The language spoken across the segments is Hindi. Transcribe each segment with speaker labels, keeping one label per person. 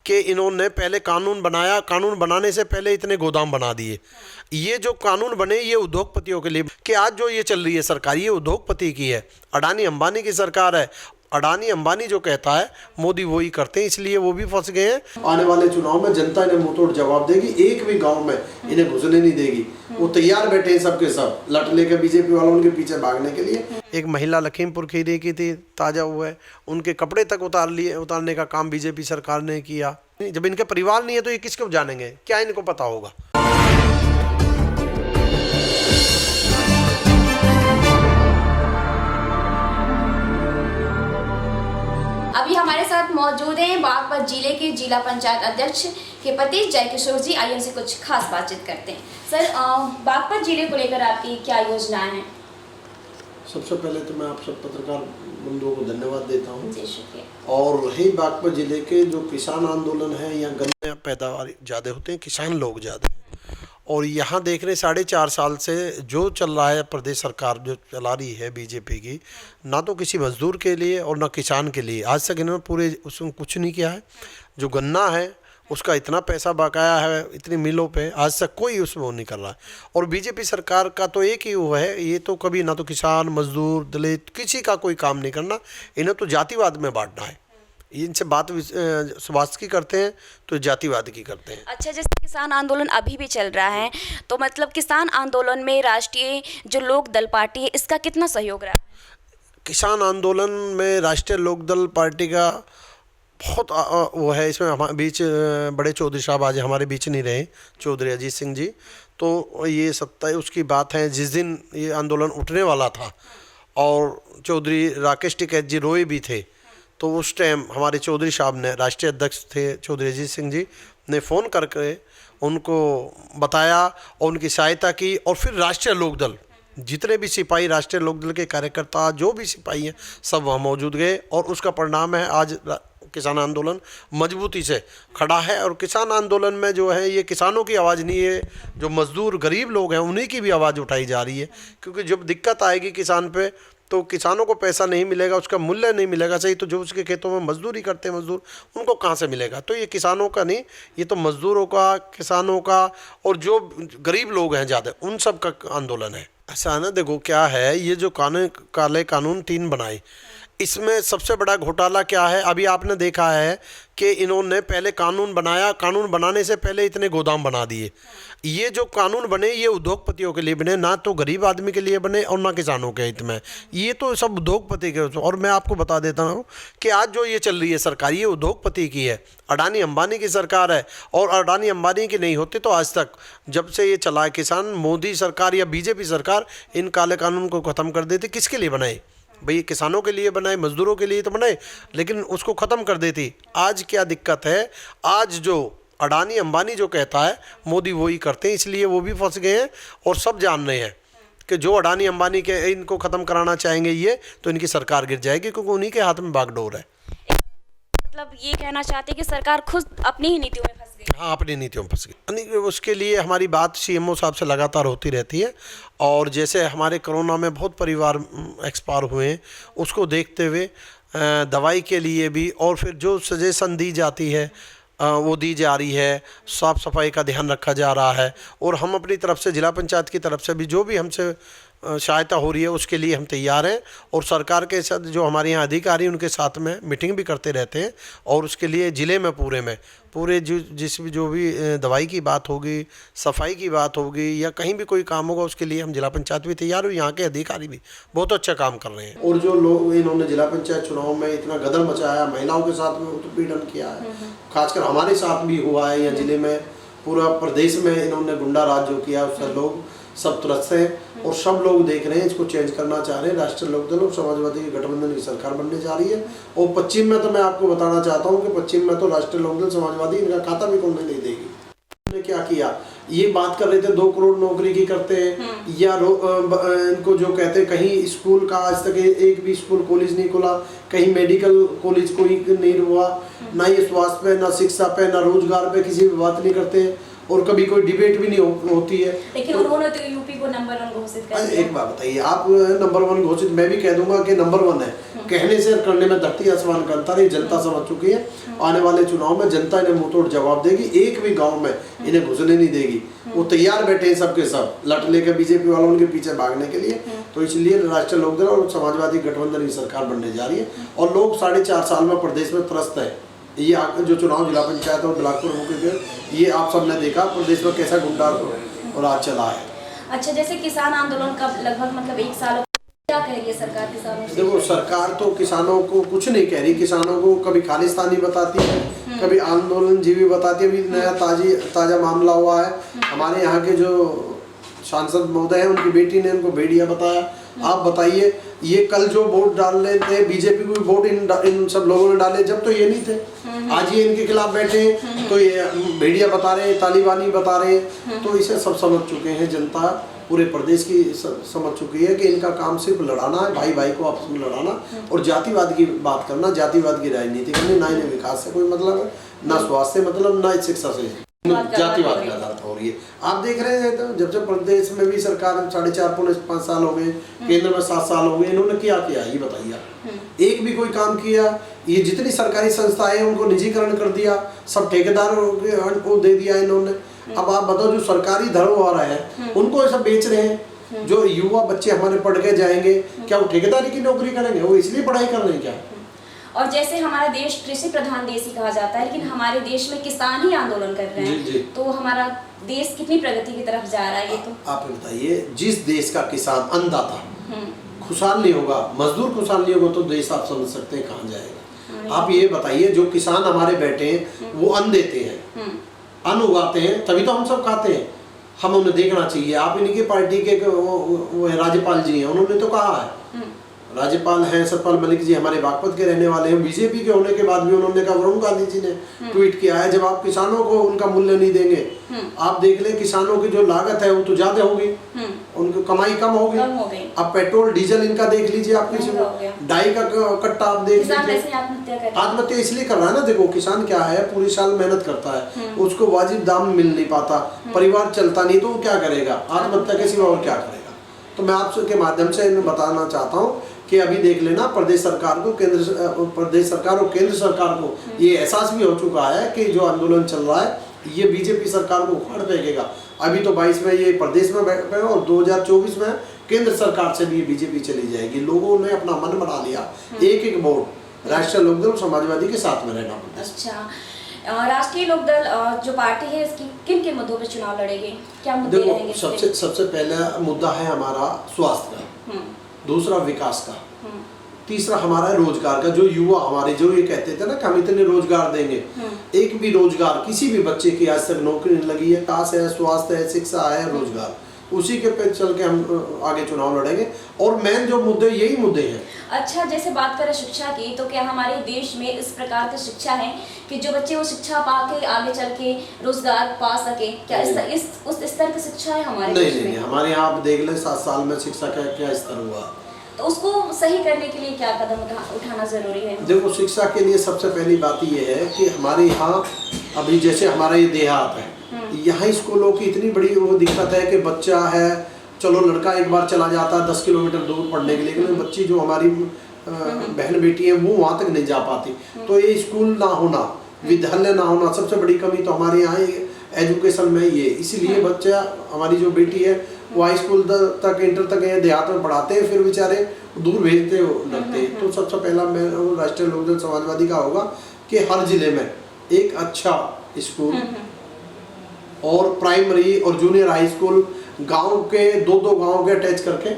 Speaker 1: कि इन्होंने पहले कानून बनाया, कानून बनाने से पहले इतने गोदाम बना दिए। ये जो कानून बने ये उद्योगपतियों के लिए, कि आज जो ये चल रही है सरकार ये उद्योगपति की है, अडानी अंबानी की सरकार है। अडानी अंबानी जो कहता है मोदी वही करते हैं, इसलिए वो भी फंस गए हैं। आने वाले चुनाव में जनता इन्हें मुंहतोड़ जवाब देगी, एक भी गांव में इन्हें घुसने नहीं देगी। वो तैयार बैठे हैं सबके सब लट लेकर बीजेपी वालों उनके पीछे भागने के लिए। एक महिला लखीमपुर खीरी की थी, ताजा हुआ है, उनके कपड़े तक उतारने का काम बीजेपी सरकार ने किया। जब इनके परिवार नहीं है तो ये किसको जानेंगे, क्या इनको पता होगा।
Speaker 2: अभी हमारे साथ मौजूद हैं बागपत जिले के जिला पंचायत अध्यक्ष के पति जयकिशोर जी। आइए उनसे कुछ खास बातचीत करते हैं। सर, बागपत जिले को लेकर आपकी क्या योजनाएं हैं?
Speaker 1: सबसे पहले तो मैं आप सब पत्रकार बंधुओं को धन्यवाद देता हूँ।
Speaker 2: जी शुक्रिया।
Speaker 1: और रही बागपत जिले के जो किसान आंदोलन है, यहाँ गन्ने पैदावार ज़्यादा होते हैं, किसान लोग ज़्यादा हैं। और यहाँ देख रहे 4.5 साल से जो चल रहा है, प्रदेश सरकार जो चला रही है बीजेपी की, ना तो किसी मजदूर के लिए और ना किसान के लिए आज तक इन्होंने पूरे उसमें कुछ नहीं किया है। जो गन्ना है उसका इतना पैसा बकाया है इतनी मिलों पे, आज तक कोई उसमें वो नहीं कर रहा है। और बीजेपी सरकार का तो एक ही वो है, ये तो कभी ना तो किसान मजदूर दलित किसी का कोई काम नहीं करना, इन्हें तो जातिवाद में बांटना है। इनसे बात स्वास्थ्य की करते हैं तो जातिवाद की करते हैं।
Speaker 2: अच्छा, जैसे किसान आंदोलन अभी भी चल रहा है, तो मतलब किसान आंदोलन में राष्ट्रीय जो लोक दल पार्टी है इसका कितना सहयोग रहा है?
Speaker 1: किसान आंदोलन में राष्ट्रीय लोकदल पार्टी का बहुत वो है। इसमें हमारे बीच बड़े चौधरी साहब आज हमारे बीच नहीं रहे, चौधरी अजीत सिंह जी, तो ये 27 उसकी बात है जिस दिन ये आंदोलन उठने वाला था और चौधरी राकेश टिकैत जी रोए भी थे, तो उस टाइम हमारे चौधरी साहब ने, राष्ट्रीय अध्यक्ष थे चौधरी अजीत सिंह जी, ने फ़ोन करके उनको बताया और उनकी सहायता की। और फिर राष्ट्रीय लोकदल जितने भी सिपाही, राष्ट्रीय लोकदल के कार्यकर्ता जो भी सिपाही हैं सब वहाँ मौजूद गए और उसका परिणाम है आज किसान आंदोलन मजबूती से खड़ा है। और किसान आंदोलन में जो है ये किसानों की आवाज़ नहीं है, जो मज़दूर गरीब लोग हैं उन्हीं की भी आवाज़ उठाई जा रही है। क्योंकि जब दिक्कत आएगी किसान पे तो किसानों को पैसा नहीं मिलेगा, उसका मूल्य नहीं मिलेगा सही, तो जो उसके खेतों में मजदूरी करते हैं मजदूर, उनको कहाँ से मिलेगा। तो ये किसानों का नहीं, ये तो मजदूरों का, किसानों का और जो गरीब लोग हैं ज़्यादा उन सब का आंदोलन है। ऐसा ना, देखो क्या है, ये जो काले कानून 3 बनाए, इसमें सबसे बड़ा घोटाला क्या है, अभी आपने देखा है कि इन्होंने पहले कानून बनाया, कानून बनाने से पहले इतने गोदाम बना दिए। ये जो कानून बने ये उद्योगपतियों के लिए बने, ना तो गरीब आदमी के लिए बने और ना किसानों के हित में, ये तो सब उद्योगपति के। और मैं आपको बता देता हूँ कि आज जो ये चल रही है सरकार ये उद्योगपति की है, अडानी अंबानी की सरकार है। और अडानी अंबानी की नहीं होती तो आज तक जब से ये चला है किसान, मोदी सरकार या बीजेपी सरकार इन काले कानून को ख़त्म कर देती। किसके लिए बनाए भाई? किसानों के लिए बनाए, मजदूरों के लिए तो बनाए, लेकिन उसको ख़त्म कर देती। आज क्या दिक्कत है, आज जो अडानी अंबानी जो कहता है मोदी वही करते हैं, इसलिए वो भी फंस गए हैं। और सब जान रहे हैं कि जो अडानी अंबानी के इनको ख़त्म कराना चाहेंगे ये, तो इनकी सरकार गिर जाएगी, क्योंकि उन्हीं के हाथ में बागडोर है।
Speaker 2: मतलब ये कहना चाहते हैं कि सरकार खुद अपनी ही नीतियों में फंस गई।
Speaker 1: हाँ, अपनी नीतियों में फंस गई। उसके लिए हमारी बात सीएमओ साहब से लगातार होती रहती है। और जैसे हमारे कोरोना में बहुत परिवार एक्सपायर हुए हैं, उसको देखते हुए दवाई के लिए भी और फिर जो सजेशन दी जाती है वो दी जा रही है, साफ़ सफाई का ध्यान रखा जा रहा है। और हम अपनी तरफ से, जिला पंचायत की तरफ से भी जो भी हमसे सहायता हो रही है उसके लिए हम तैयार हैं। और सरकार के साथ जो हमारे यहाँ अधिकारी उनके साथ में मीटिंग भी करते रहते हैं। और उसके लिए ज़िले में पूरे जो भी दवाई की बात होगी, सफाई की बात होगी या कहीं भी कोई काम होगा, उसके लिए हम जिला पंचायत भी तैयार हो। यहाँ के अधिकारी भी बहुत अच्छा काम कर रहे हैं। और जो लोग इन्होंने जिला पंचायत चुनाव में इतना गदर मचाया, महिलाओं के साथ में उत्पीड़न किया है, खासकर हमारे साथ भी हुआ है, या जिले में पूरा प्रदेश में इन्होंने गुंडा राज जो किया, उससे लोग सब त्रस्त हैं। और सब लोग देख रहे हैं, इसको चेंज करना चाह रहे हैं। राष्ट्रीय लोकदल और समाजवादी के गठबंधन की सरकार बनने जा रही है। और पश्चिम में तो मैं आपको बताना चाहता हूं कि पश्चिम में तो राष्ट्रीय लोकदल समाजवादी इनका खाता भी खोलने नहीं देगी। उन्होंने क्या किया, ये बात कर रहे थे 2 करोड़ नौकरी की करते हैं, या इनको जो कहते हैं कहीं स्कूल का आज तक एक भी स्कूल कॉलेज नहीं खुला, कहीं मेडिकल कॉलेज कोई नहीं हुआ, ना ये स्वास्थ्य पे, ना शिक्षा पे, ना रोजगार पे किसी भी बात नहीं करते। और कभी कोई डिबेट भी नहीं होती है।
Speaker 2: लेकिन उन्होंने तो यूपी को नंबर 1 घोषित कर दिया।
Speaker 1: एक बात बताइए, आप नंबर 1 घोषित, मैं भी कह दूंगा कि नंबर 1 है, कहने से करने में धरती आसमान का अंतर है, जनता समझ चुकी है। आने वाले चुनाव में जनता इन्हें मुंह तोड़ जवाब देगी, एक भी गांव में इन्हें घुसने नहीं देगी। वो तैयार बैठे हैं सबके सब लट लेकर बीजेपी वालों उनके पीछे भागने के लिए। तो इसलिए राष्ट्रीय लोकदल और समाजवादी गठबंधन की सरकार बनने जा रही है और लोग 4.5 साल में प्रदेश में त्रस्त है। ये जो चुनाव जिला पंचायत और बिलासपुर मुख्य थे, ये आप सबने देखा प्रदेश में कैसा गुंडा और राज चला है।
Speaker 2: अच्छा, जैसे किसान आंदोलन का लगभग मतलब 1 साल, क्या कह रही है सरकार किसानों से?
Speaker 1: देखो, सरकार तो किसानों को कुछ नहीं कह रही, किसानों को कभी खालिस्तानी बताती है, कभी आंदोलन जीवी बताती है। अभी नया ताजा मामला हुआ है, हमारे यहाँ के जो सांसद महोदय हैं उनकी बेटी ने उनको भेड़िया बताया। आप बताइए, ये कल जो वोट डाल रहे थे बीजेपी को वोट इन सब लोगों ने डाले, जब तो ये नहीं थे, आज ये इनके खिलाफ बैठे हैं तो ये भेड़िया बता रहे हैं, तालिबानी बता रहे हैं। तो इसे सब समझ चुके हैं, जनता पूरे प्रदेश की समझ चुकी है कि इनका काम सिर्फ लड़ाना है, भाई भाई को आपस में लड़ाना और जातिवाद की बात करना, जातिवाद की राजनीति करनी। ना इन्हें विकास से कोई मतलब है, ना स्वास्थ्य से मतलब, ना शिक्षा से, जातिवाद की आधार हो रही है। आप देख रहे हैं तो जब से प्रदेश में भी सरकार 4.5 पौने 5 साल हो गए, केंद्र में 7 साल हो गए, इन्होंने क्या किया ये बताइए आप? एक भी कोई काम किया? ये जितनी सरकारी संस्थाएं उनको निजीकरण कर दिया, सब ठेकेदारों को दे दिया इन्होंने। अब आप बताओ, जो सरकारी धरोहर है उनको ऐसा बेच रहे हैं। जो युवा बच्चे हमारे पढ़ के जाएंगे, क्या वो ठेकेदारी की नौकरी करेंगे? वो इसलिए पढ़ाई कर रहे हैं क्या?
Speaker 2: और जैसे हमारा देश कृषि प्रधान देश ही कहा जाता है, लेकिन हमारे देश में किसान ही आंदोलन कर रहे हैं।
Speaker 1: जी।
Speaker 2: तो हमारा देश कितनी प्रगति की तरफ जा रहा है? ये तो
Speaker 1: आप बताइए, जिस देश का किसान अन्नदाता खुशहाल नहीं होगा, मजदूर खुशहाल नहीं होगा, तो देश आप समझ सकते हैं कहाँ जाएगा। आप ये बताइए, जो किसान हमारे बैठे हैं वो अन्न देते हैं, अन्न उगाते हैं, तभी तो हम सब खाते हैं। हम उन्हें देखना चाहिए। आप इनकी पार्टी के वो राज्यपाल जी हैं, उन्होंने तो कहा है, राज्यपाल हैं सतपाल मलिक जी, हमारे बागपत के रहने वाले हैं, बीजेपी के होने के बाद भी उन्होंने कहा, वरुण गांधी जी ने ट्वीट किया है, जब आप किसानों को उनका मूल्य नहीं देंगे, आप देख लें किसानों की जो लागत है वो तो ज्यादा होगी, उनकी कमाई कम होगी। अब पेट्रोल डीजल इनका देख लीजिए, आप किसी डाई का कट्टा आप देख लीजिए, आत्महत्या इसलिए कर रहा है ना। देखो, किसान क्या है, पूरी साल मेहनत करता है, उसको वाजिब दाम मिल नहीं पाता, परिवार चलता नहीं, तो वो क्या करेगा? आत्महत्या के सिवा और क्या करेगा? तो मैं आपके माध्यम से बताना चाहता हूँ कि अभी देख लेना, प्रदेश सरकार को प्रदेश सरकार और केंद्र सरकार को ये एहसास भी हो चुका है कि जो आंदोलन चल रहा है ये बीजेपी सरकार को उखाड़ फेंकेगा। अभी तो 22 में ये प्रदेश में बैठे और 2024 में केंद्र सरकार से भी बीजेपी चली जाएगी। लोगों ने अपना मन बना लिया, एक वोट राष्ट्रीय लोकदल समाजवादी के साथ में रहना पड़ता है।
Speaker 2: अच्छा, राष्ट्रीय लोकदल जो पार्टी है इसकी किन किन मुद्दों पर चुनाव लड़ेगी? क्या मुद्दे रहेंगे?
Speaker 1: सबसे पहला मुद्दा है हमारा स्वास्थ्य का, दूसरा विकास का, तीसरा हमारा रोजगार का। जो युवा हमारे जो ये कहते थे ना कि हम इतने रोजगार देंगे, एक भी रोजगार किसी भी बच्चे की आज तक नौकरी नहीं लगी है। विकास है, स्वास्थ्य है, शिक्षा है, रोजगार, उसी के पे चल के हम आगे चुनाव लड़ेंगे और मेन जो मुद्दे यही मुद्दे हैं।
Speaker 2: अच्छा, जैसे बात करें शिक्षा की, तो क्या हमारे देश में इस प्रकार की शिक्षा है कि जो बच्चे वो शिक्षा पा के आगे चल के रोजगार पा सके? क्या उस स्तर की शिक्षा है हमारे देश में? नहीं,
Speaker 1: हमारे यहाँ आप देख लें 7 साल में शिक्षा का क्या स्तर हुआ।
Speaker 2: तो उसको सही करने के लिए क्या कदम उठाना जरूरी है?
Speaker 1: देखो, शिक्षा के लिए सबसे पहली बात ये है कि हमारे यहाँ अभी जैसे हमारा ये देहात है, यहाँ स्कूलों की इतनी बड़ी वो दिक्कत है कि बच्चा है, चलो लड़का एक बार चला जाता है 10 किलोमीटर दूर पढ़ने के लिए, लेकिन बच्ची जो हमारी बहन बेटी है वो वहाँ तक नहीं जा पाती। तो ये स्कूल ना होना, विद्यालय ना होना, सबसे बड़ी कमी तो हमारे यहाँ एजुकेशन में ये। इसीलिए बच्चा, हमारी जो बेटी है वो हाई स्कूल तक, इंटर तक देहात में पढ़ाते हैं, फिर बेचारे दूर भेजते लगते हैं। तो सबसे पहला मैं राष्ट्रीय लोकदल समाजवादी का होगा कि हर जिले में एक अच्छा स्कूल और प्राइमरी और जूनियर हाई स्कूल गांव के 2-2 गांव के अटैच करके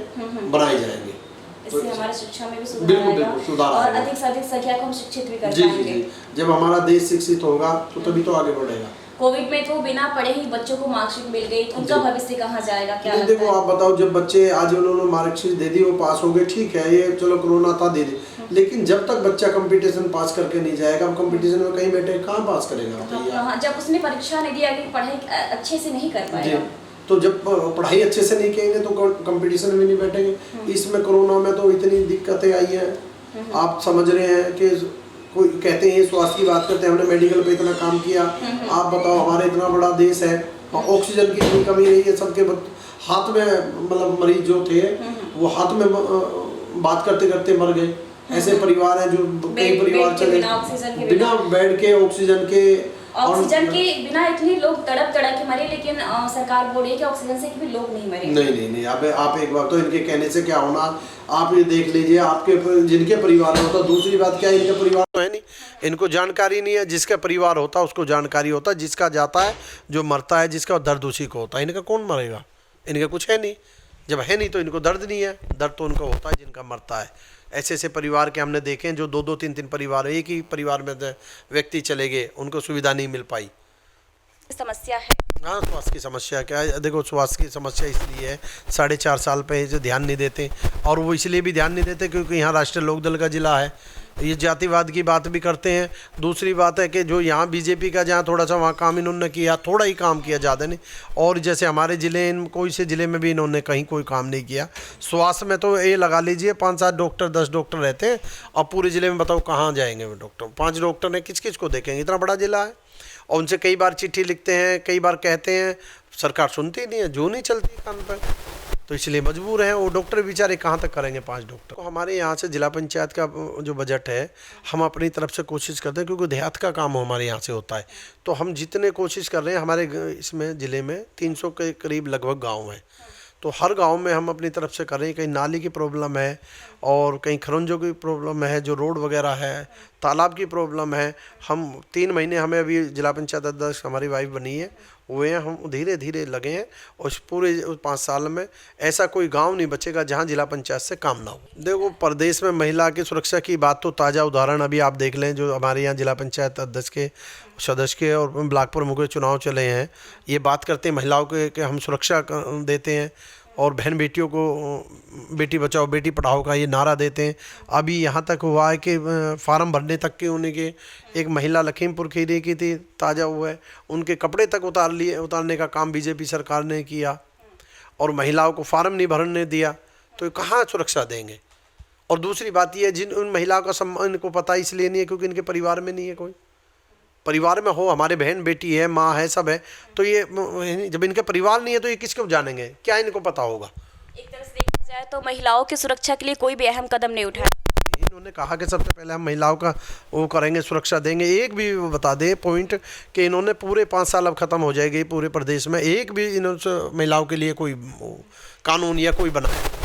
Speaker 1: बनाए जाएंगे।
Speaker 2: इससे हमारी शिक्षा में भी सुधार आएगा और अधिक से अधिक संख्या को हम शिक्षित भी कर पाएंगे।
Speaker 1: जब हमारा देश शिक्षित होगा तो तभी तो आगे बढ़ेगा।
Speaker 2: कोविड में तो बिना पढ़े ही बच्चों को मार्कशीट मिल गई, तो उनका भविष्य कहाँ जाएगा? क्या लगता
Speaker 1: देखो, आप बताओ, जब बच्चे आज उन्होंने मार्कशीट दे दी, वो पास हो गए, ठीक है, ये चलो कोरोना था दे दे, लेकिन जब तक बच्चा कंपटीशन पास करके नहीं जाएगा, हम कंपटीशन में कहीं बैठे कहाँ पास करेगा?
Speaker 2: जब उसने परीक्षा नहीं दी, आगे पढ़ाई अच्छे से नहीं कर पाएगा।
Speaker 1: तो जब पढ़ाई अच्छे से नहीं करेंगे तो कंपटीशन में नहीं बैठेंगे। इसमें कोरोना में तो इतनी दिक्कतें आई हैं, आप समझ रहे हैं कि कोई कहते हैं स्वास्थ्य की बात करते हैं, हमने मेडिकल पे इतना काम किया। आप बताओ, हमारा इतना बड़ा देश है, ऑक्सीजन की इतनी कमी रही है, सबके हाथ में मतलब मरीज जो थे वो हाथ में बात करते करते मर गए। ऐसे परिवार हैं जो कई परिवार चले बिना बेड के, ऑक्सीजन के
Speaker 2: बिना इतने लोग तड़प के मरे, लेकिन सरकार बोल रही है कि ऑक्सीजन से भी लोग नहीं मरे।
Speaker 1: नहीं आप एक बार तो इनके कहने से क्या होना, आप ये देख लीजिए, आपके जिनके परिवार में होता, दूसरी बात क्या है, इनके परिवार तो है नहीं, इनको जानकारी नहीं है। जिसका परिवार होता उसको जानकारी होता, जिसका जाता है, जो मरता है, जिसका दर्द उसी को होता है। इनका कौन मरेगा, इनका कुछ है नहीं। जब है नहीं तो इनको दर्द नहीं है, दर्द तो उनको होता है जिनका मरता है। ऐसे ऐसे परिवार के हमने देखे हैं जो 2-2, 3-3 परिवार, एक ही परिवार में व्यक्ति चले गए, उनको सुविधा नहीं मिल पाई।
Speaker 2: समस्या है।
Speaker 1: हाँ, स्वास्थ्य की समस्या क्या है, देखो स्वास्थ्य की समस्या इसलिए है 4.5 साल पे जो ध्यान नहीं देते, और वो इसलिए भी ध्यान नहीं देते क्योंकि यहाँ राष्ट्रीय लोकदल का ज़िला है, ये जातिवाद की बात भी करते हैं। दूसरी बात है कि जो यहाँ बीजेपी का जहाँ थोड़ा सा वहाँ काम इन्होंने किया, थोड़ा ही काम किया, ज़्यादा नहीं। और जैसे हमारे ज़िले, कोई से ज़िले में भी इन्होंने कहीं कोई काम नहीं किया। स्वास्थ्य में तो ये लगा लीजिए 5-7 डॉक्टर, 10 डॉक्टर रहते हैं, और पूरे ज़िले में बताओ कहाँ जाएंगे वो डॉक्टर। 5 डॉक्टर ने किस किस को देखेंगे, इतना बड़ा ज़िला है। और उनसे कई बार चिट्ठी लिखते हैं, कई बार कहते हैं, सरकार सुनती नहीं है, जो नहीं चलती कान पर, तो इसलिए मजबूर हैं। वो डॉक्टर बेचारे कहाँ तक करेंगे 5 डॉक्टर। तो हमारे यहाँ से जिला पंचायत का जो बजट है, हम अपनी तरफ से कोशिश करते हैं, क्योंकि देहात का काम हमारे यहाँ से होता है, तो हम जितने कोशिश कर रहे हैं। हमारे इसमें ज़िले में 300 के करीब लगभग गाँव हैं, तो हर गांव में हम अपनी तरफ से कर रहे हैं। कहीं नाली की प्रॉब्लम है, और कहीं खरंजों की प्रॉब्लम है, जो रोड वगैरह है, तालाब की प्रॉब्लम है। हम 3 महीने, हमें अभी जिला पंचायत अध्यक्ष हमारी वाइफ बनी है, हुए हैं, हम धीरे धीरे लगे हैं, और इस पूरे 5 साल में ऐसा कोई गांव नहीं बचेगा जहां जिला पंचायत से काम ना हो। देखो, प्रदेश में महिला की सुरक्षा की बात तो ताज़ा उदाहरण अभी आप देख लें, जो हमारे यहाँ जिला पंचायत अध्यक्ष के, सदस्य के और ब्लॉक प्रमुख के चुनाव चले हैं। ये बात करते हैं महिलाओं के हम सुरक्षा देते हैं, और बहन बेटियों को बेटी बचाओ बेटी पढ़ाओ का ये नारा देते हैं। अभी यहाँ तक हुआ है कि फार्म भरने तक के उनके, एक महिला लखीमपुर खीरी की थी, ताज़ा हुआ है, उनके कपड़े तक उतारने का काम बीजेपी सरकार ने किया, और महिलाओं को फार्म नहीं भरने दिया, तो कहाँ सुरक्षा देंगे। और दूसरी बात ये है, उन महिलाओं का सम्मान इनको पता इसलिए नहीं है क्योंकि इनके परिवार में नहीं है कोई। परिवार में हो, हमारे बहन बेटी है, माँ है, सब है, तो ये जब इनके परिवार नहीं है तो ये किसको जानेंगे, क्या इनको पता होगा।
Speaker 2: एक तरह से देखा जाए तो महिलाओं की सुरक्षा के लिए कोई भी अहम कदम नहीं उठाया।
Speaker 1: इन्होंने कहा कि सबसे पहले हम महिलाओं का वो करेंगे, सुरक्षा देंगे। एक भी बता दे पॉइंट कि इन्होंने पूरे 5 साल अब ख़त्म हो जाएगी पूरे प्रदेश में, एक भी इन्होंने महिलाओं के लिए कोई कानून या कोई बनाया